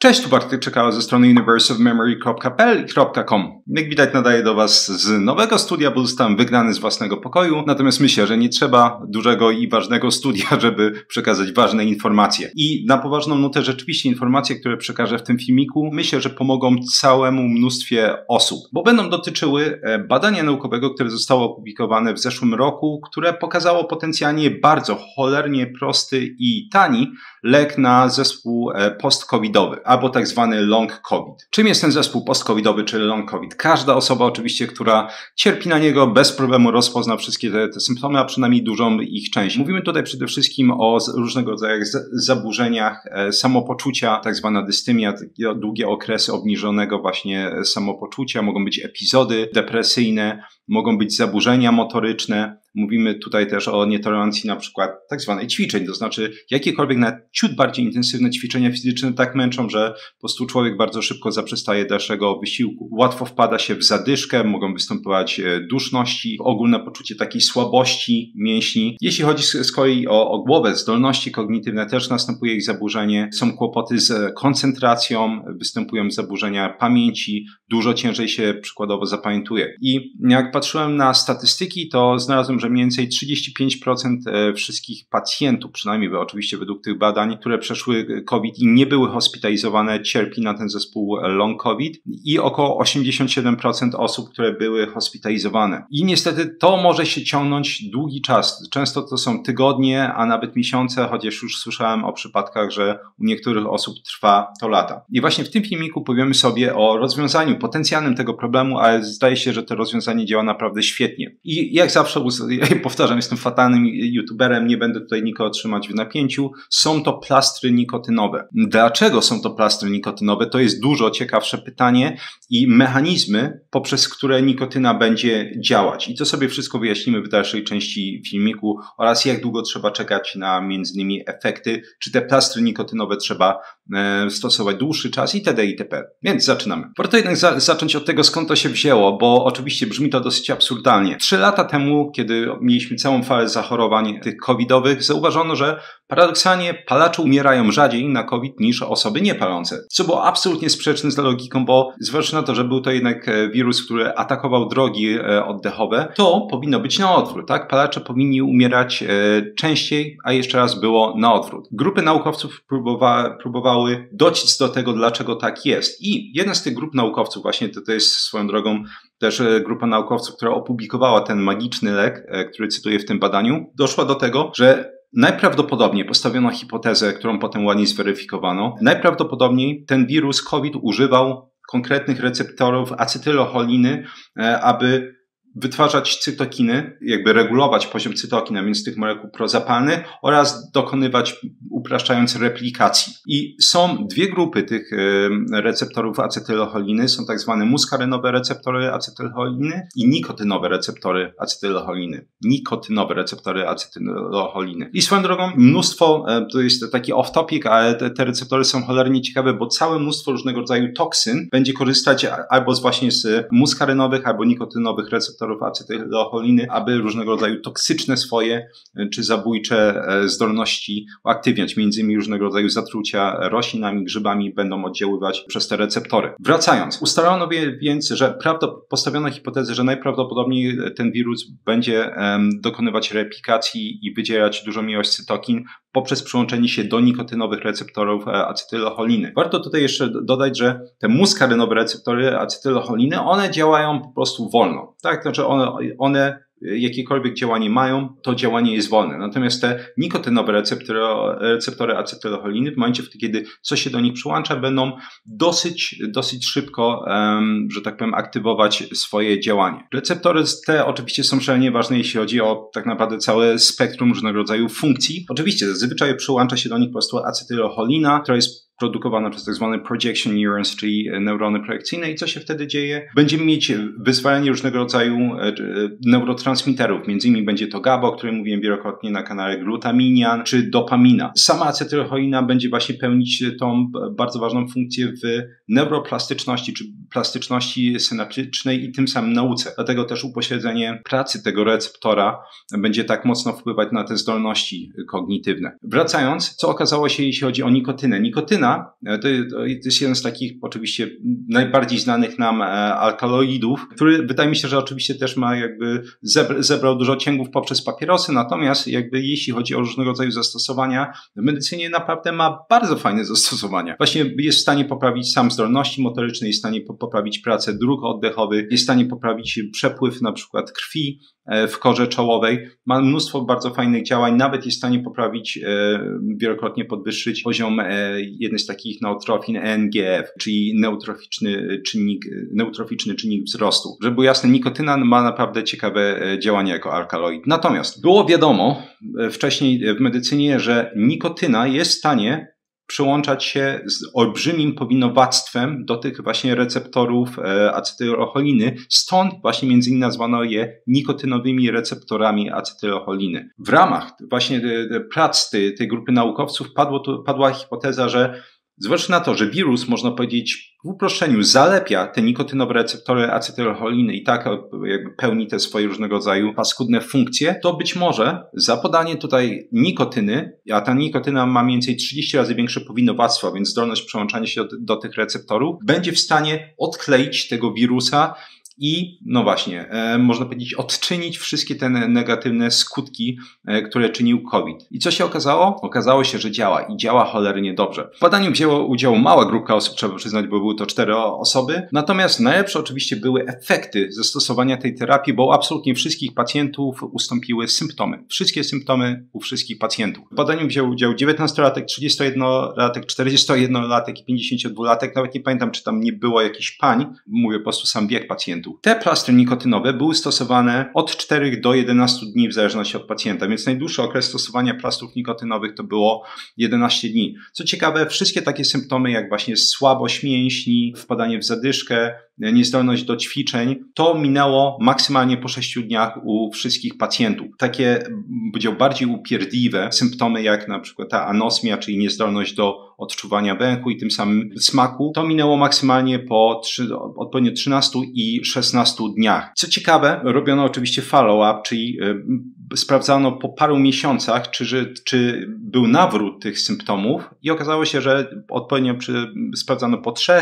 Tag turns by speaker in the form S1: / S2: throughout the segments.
S1: Cześć, tu Bartek Czekała ze strony universeofmemory.pl i .com. Jak widać, nadaję do Was z nowego studia, bo zostałem wygnany z własnego pokoju, natomiast myślę, że nie trzeba dużego i ważnego studia, żeby przekazać ważne informacje. I na poważną nutę rzeczywiście informacje, które przekażę w tym filmiku, myślę, że pomogą całemu mnóstwie osób, bo będą dotyczyły badania naukowego, które zostało opublikowane w zeszłym roku, które pokazało potencjalnie bardzo cholernie prosty i tani lek na zespół post-covidowy, albo tak zwany long COVID. Czym jest ten zespół post-covidowy, czyli long COVID? Każda osoba oczywiście, która cierpi na niego, bez problemu rozpozna wszystkie te symptomy, a przynajmniej dużą ich część. Mówimy tutaj przede wszystkim o różnego rodzaju zaburzeniach samopoczucia, tak zwana dystymia, takie długie okresy obniżonego właśnie samopoczucia, mogą być epizody depresyjne, mogą być zaburzenia motoryczne. Mówimy tutaj też o nietolerancji na przykład tak zwanej ćwiczeń, to znaczy jakiekolwiek nawet ciut bardziej intensywne ćwiczenia fizyczne tak męczą, że po prostu człowiek bardzo szybko zaprzestaje dalszego wysiłku. Łatwo wpada się w zadyszkę, mogą występować duszności, ogólne poczucie takiej słabości mięśni. Jeśli chodzi z kolei o głowę, zdolności kognitywne, też następuje ich zaburzenie. Są kłopoty z koncentracją, występują zaburzenia pamięci, dużo ciężej się przykładowo zapamiętuje. I jak patrzyłem na statystyki, to znalazłem, że mniej więcej 35% wszystkich pacjentów, przynajmniej oczywiście według tych badań, które przeszły COVID i nie były hospitalizowane, cierpi na ten zespół long COVID i około 87% osób, które były hospitalizowane. I niestety to może się ciągnąć długi czas. Często to są tygodnie, a nawet miesiące, chociaż już słyszałem o przypadkach, że u niektórych osób trwa to lata. I właśnie w tym filmiku powiemy sobie o rozwiązaniu potencjalnym tego problemu, ale zdaje się, że to rozwiązanie działa naprawdę świetnie. I jak zawsze powtarzam, jestem fatalnym youtuberem, nie będę tutaj nikogo trzymać w napięciu. Są to plastry nikotynowe. Dlaczego są to plastry nikotynowe? To jest dużo ciekawsze pytanie i mechanizmy, poprzez które nikotyna będzie działać. I to sobie wszystko wyjaśnimy w dalszej części filmiku oraz jak długo trzeba czekać na między innymi efekty, czy te plastry nikotynowe trzeba stosować dłuższy czas itd. itp. Więc zaczynamy. Warto jednak zacząć od tego, skąd to się wzięło, bo oczywiście brzmi to dosyć absurdalnie. 3 lata temu, kiedy mieliśmy całą falę zachorowań tych covidowych, zauważono, że paradoksalnie palacze umierają rzadziej na COVID niż osoby niepalące. Co było absolutnie sprzeczne z logiką, bo zważywszy na to, że był to jednak wirus, który atakował drogi oddechowe, to powinno być na odwrót, tak? Palacze powinni umierać częściej, a jeszcze raz było na odwrót. Grupy naukowców próbowały dociec do tego, dlaczego tak jest. I jedna z tych grup naukowców, właśnie to jest swoją drogą też grupa naukowców, która opublikowała ten magiczny lek, który cytuję w tym badaniu, doszła do tego, że najprawdopodobniej postawiono hipotezę, którą potem ładnie zweryfikowano. Najprawdopodobniej ten wirus COVID używał konkretnych receptorów acetylocholiny, aby wytwarzać cytokiny, jakby regulować poziom cytokin, a więc tych molekuł prozapalnych oraz dokonywać, upraszczając, replikacji. I są dwie grupy tych receptorów acetylocholiny. Są tak zwane muskarynowe receptory acetylcholiny i nikotynowe receptory acetylocholiny. I swoją drogą mnóstwo, to jest taki off-topic, ale te receptory są cholernie ciekawe, bo całe mnóstwo różnego rodzaju toksyn będzie korzystać albo właśnie z muskarynowych, albo nikotynowych receptorów acetylocholiny, aby różnego rodzaju toksyczne swoje czy zabójcze zdolności uaktywniać. Między innymi różnego rodzaju zatrucia roślinami, grzybami będą oddziaływać przez te receptory. Wracając, ustalono więc, że postawiono hipotezę, że najprawdopodobniej ten wirus będzie dokonywać replikacji i wydzierać dużą ilość cytokin poprzez przyłączenie się do nikotynowych receptorów acetylocholiny. Warto tutaj jeszcze dodać, że te muskarynowe receptory acetylocholiny, one działają po prostu wolno. Tak? Znaczy one jakiekolwiek działanie mają, to działanie jest wolne. Natomiast te nikotynowe receptory acetylocholiny, w momencie, kiedy coś się do nich przyłącza, będą dosyć szybko, że tak powiem, aktywować swoje działanie. Receptory te oczywiście są szalenie ważne, jeśli chodzi o tak naprawdę całe spektrum różnego rodzaju funkcji. Oczywiście zazwyczaj przyłącza się do nich po prostu acetylocholina, która jest produkowana przez tak zwane projection neurons, czyli neurony projekcyjne. I co się wtedy dzieje? Będziemy mieć wyzwalanie różnego rodzaju neurotransmiterów. Między innymi będzie to GABA, o którym mówiłem wielokrotnie na kanale, glutaminian czy dopamina. Sama acetylcholina będzie właśnie pełnić tą bardzo ważną funkcję w neuroplastyczności czy plastyczności synaptycznej i tym samym nauce. Dlatego też upośledzenie pracy tego receptora będzie tak mocno wpływać na te zdolności kognitywne. Wracając, co okazało się, jeśli chodzi o nikotynę? Nikotyna nikotyna to jest jeden z takich oczywiście najbardziej znanych nam alkaloidów, który wydaje mi się, że oczywiście też ma jakby zebrał dużo cięgów poprzez papierosy, natomiast jakby jeśli chodzi o różnego rodzaju zastosowania, w medycynie naprawdę ma bardzo fajne zastosowania. Właśnie jest w stanie poprawić sam zdolności motoryczne, jest w stanie poprawić pracę dróg oddechowych, jest w stanie poprawić przepływ na przykład krwi w korze czołowej. Ma mnóstwo bardzo fajnych działań, nawet jest w stanie poprawić, wielokrotnie podwyższyć poziom jednej z takich neutrofin NGF, czyli neutroficzny czynnik wzrostu. Żeby było jasne, nikotyna ma naprawdę ciekawe działanie jako alkaloid. Natomiast było wiadomo wcześniej w medycynie, że nikotyna jest w stanie przyłączać się z olbrzymim powinowactwem do tych właśnie receptorów acetylcholiny. Stąd właśnie między innymi nazwano je nikotynowymi receptorami acetylcholiny. W ramach właśnie prac tej grupy naukowców padła hipoteza, że zważywszy na to, że wirus, można powiedzieć, w uproszczeniu zalepia te nikotynowe receptory acetylcholiny i tak jakby pełni te swoje różnego rodzaju paskudne funkcje, to być może za podanie tutaj nikotyny, a ta nikotyna ma mniej więcej 30 razy większe powinowactwo, więc zdolność przełączania się do tych receptorów, będzie w stanie odkleić tego wirusa i, no właśnie, można powiedzieć, odczynić wszystkie te negatywne skutki, które czynił COVID. I co się okazało? Okazało się, że działa i działa cholernie dobrze. W badaniu wzięło udział mała grupka osób, trzeba przyznać, bo były to 4 osoby. Natomiast najlepsze oczywiście były efekty zastosowania tej terapii, bo absolutnie wszystkich pacjentów ustąpiły symptomy. Wszystkie symptomy u wszystkich pacjentów. W badaniu wziął udział 19-latek, 31-latek, 41-latek i 52-latek. Nawet nie pamiętam, czy tam nie było jakichś pań. Mówię po prostu sam wiek pacjentów. Te plastry nikotynowe były stosowane od 4 do 11 dni w zależności od pacjenta, więc najdłuższy okres stosowania plastrów nikotynowych to było 11 dni. Co ciekawe, wszystkie takie symptomy jak właśnie słabość mięśni, wpadanie w zadyszkę, niezdolność do ćwiczeń, to minęło maksymalnie po 6 dniach u wszystkich pacjentów. Takie, powiedział, bardziej upierdliwe symptomy jak na przykład ta anosmia, czyli niezdolność do odczuwania węchu i tym samym smaku, to minęło maksymalnie po odpowiednio 13 i 16 dniach. Co ciekawe, robiono oczywiście follow-up, czyli sprawdzano po paru miesiącach, czy był nawrót tych symptomów i okazało się, że odpowiednio sprawdzano po 3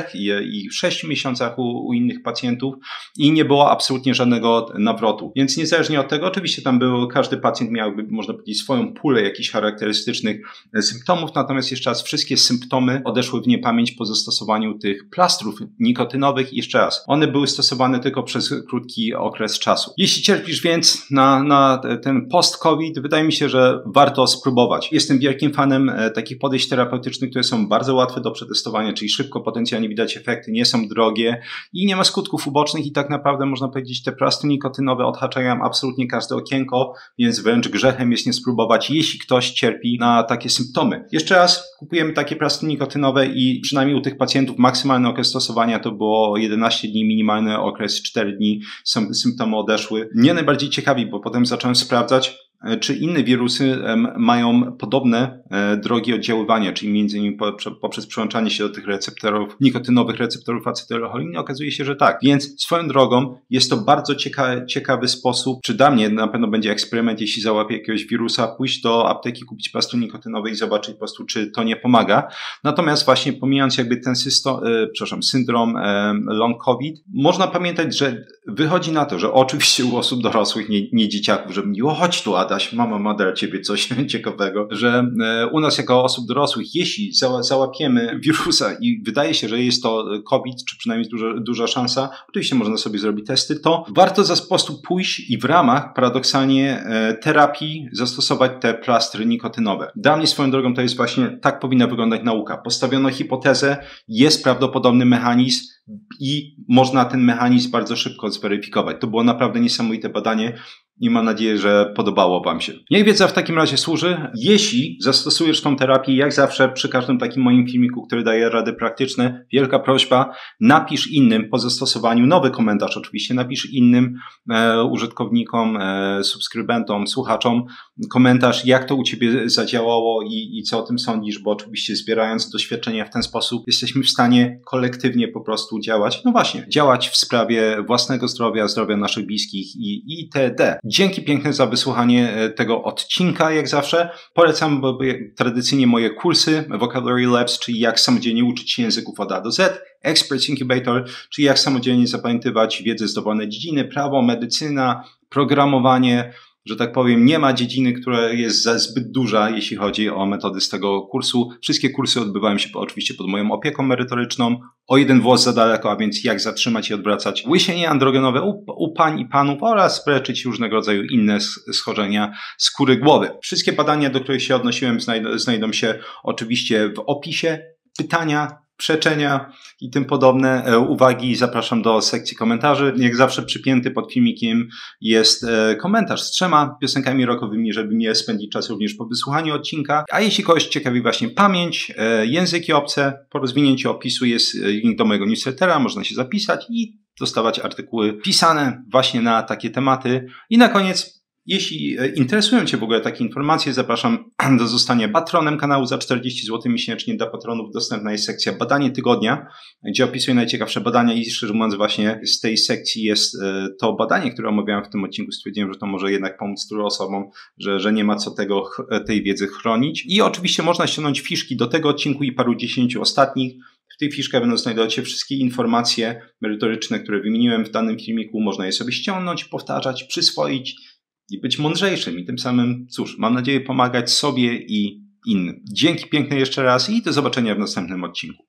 S1: i 6 miesiącach u innych pacjentów i nie było absolutnie żadnego nawrotu. Więc niezależnie od tego, oczywiście tam każdy pacjent miałby, można powiedzieć, swoją pulę jakichś charakterystycznych symptomów, natomiast jeszcze raz wszystkie symptomy odeszły w niepamięć po zastosowaniu tych plastrów nikotynowych. I jeszcze raz, one były stosowane tylko przez krótki okres czasu. Jeśli cierpisz więc na ten post-COVID, wydaje mi się, że warto spróbować. Jestem wielkim fanem takich podejść terapeutycznych, które są bardzo łatwe do przetestowania, czyli szybko, potencjalnie widać efekty, nie są drogie i nie ma skutków ubocznych i tak naprawdę można powiedzieć, te plastry nikotynowe odhaczają absolutnie każde okienko, więc wręcz grzechem jest nie spróbować, jeśli ktoś cierpi na takie symptomy. Jeszcze raz, kupujemy takie plastry nikotynowe i przynajmniej u tych pacjentów maksymalny okres stosowania to było 11 dni, minimalny okres 4 dni, symptomy odeszły. Mnie najbardziej ciekawi, bo potem zacząłem sprawdzać, czy inne wirusy mają podobne drogi oddziaływania, czyli między innymi poprzez przyłączanie się do tych receptorów, nikotynowych receptorów acetylcholiny. Okazuje się, że tak. Więc swoją drogą jest to bardzo ciekawy sposób, czy dla mnie na pewno będzie eksperyment, jeśli załapię jakiegoś wirusa, pójść do apteki, kupić plastry nikotynowe i zobaczyć po prostu, czy to nie pomaga. Natomiast właśnie pomijając jakby ten syndrom long COVID, można pamiętać, że wychodzi na to, że oczywiście u osób dorosłych, nie dzieciaków, że mówiło, chodź tu Adaś, mama ma dla ciebie coś ciekawego, że u nas jako osób dorosłych, jeśli załapiemy wirusa i wydaje się, że jest to COVID, czy przynajmniej duża szansa, oczywiście można sobie zrobić testy, to warto po prostu pójść i w ramach paradoksalnie terapii zastosować te plastry nikotynowe. Dla mnie swoją drogą to jest właśnie, tak powinna wyglądać nauka. Postawiono hipotezę, jest prawdopodobny mechanizm i można ten mechanizm bardzo szybko zweryfikować. To było naprawdę niesamowite badanie i mam nadzieję, że podobało wam się. Niech wiedza w takim razie służy. Jeśli zastosujesz tą terapię, jak zawsze przy każdym takim moim filmiku, który daje rady praktyczne, wielka prośba, napisz innym po zastosowaniu, nowy komentarz oczywiście, napisz innym użytkownikom, subskrybentom, słuchaczom komentarz, jak to u ciebie zadziałało i co o tym sądzisz, bo oczywiście zbierając doświadczenia w ten sposób jesteśmy w stanie kolektywnie po prostu działać, no właśnie, działać w sprawie własnego zdrowia, zdrowia naszych bliskich i itd. Dzięki piękne za wysłuchanie tego odcinka, jak zawsze. Polecam tradycyjnie moje kursy Vocabulary Labs, czyli jak samodzielnie uczyć się języków od A do Z, Experts Incubator, czyli jak samodzielnie zapamiętywać wiedzę z dowolnej dziedziny, prawo, medycyna, programowanie, że tak powiem, nie ma dziedziny, która jest zbyt duża, jeśli chodzi o metody z tego kursu. Wszystkie kursy odbywają się oczywiście pod moją opieką merytoryczną. O jeden włos za daleko, a więc jak zatrzymać i odwracać łysienie androgenowe u pań i panów oraz leczyć różnego rodzaju inne schorzenia skóry głowy. Wszystkie badania, do których się odnosiłem, znajdą się oczywiście w opisie. Pytania, przeczenia i tym podobne uwagi zapraszam do sekcji komentarzy. Jak zawsze przypięty pod filmikiem jest komentarz z 3 piosenkami rockowymi, żeby nie spędzić czasu również po wysłuchaniu odcinka. A jeśli kogoś ciekawi właśnie pamięć, języki obce, po rozwinięciu opisu jest link do mojego newslettera, można się zapisać i dostawać artykuły pisane właśnie na takie tematy. I na koniec, jeśli interesują Cię w ogóle takie informacje, zapraszam do zostania patronem kanału za 40 zł miesięcznie. Dla patronów dostępna jest sekcja Badanie Tygodnia, gdzie opisuję najciekawsze badania i szczerze mówiąc właśnie z tej sekcji jest to badanie, które omawiałem w tym odcinku. Stwierdziłem, że to może jednak pomóc tylu osobom, że nie ma co tej wiedzy chronić. I oczywiście można ściągnąć fiszki do tego odcinku i paru 10 ostatnich. W tej fiszkach będą znajdować się wszystkie informacje merytoryczne, które wymieniłem w danym filmiku. Można je sobie ściągnąć, powtarzać, przyswoić i być mądrzejszym i tym samym, cóż, mam nadzieję pomagać sobie i innym. Dzięki piękne jeszcze raz i do zobaczenia w następnym odcinku.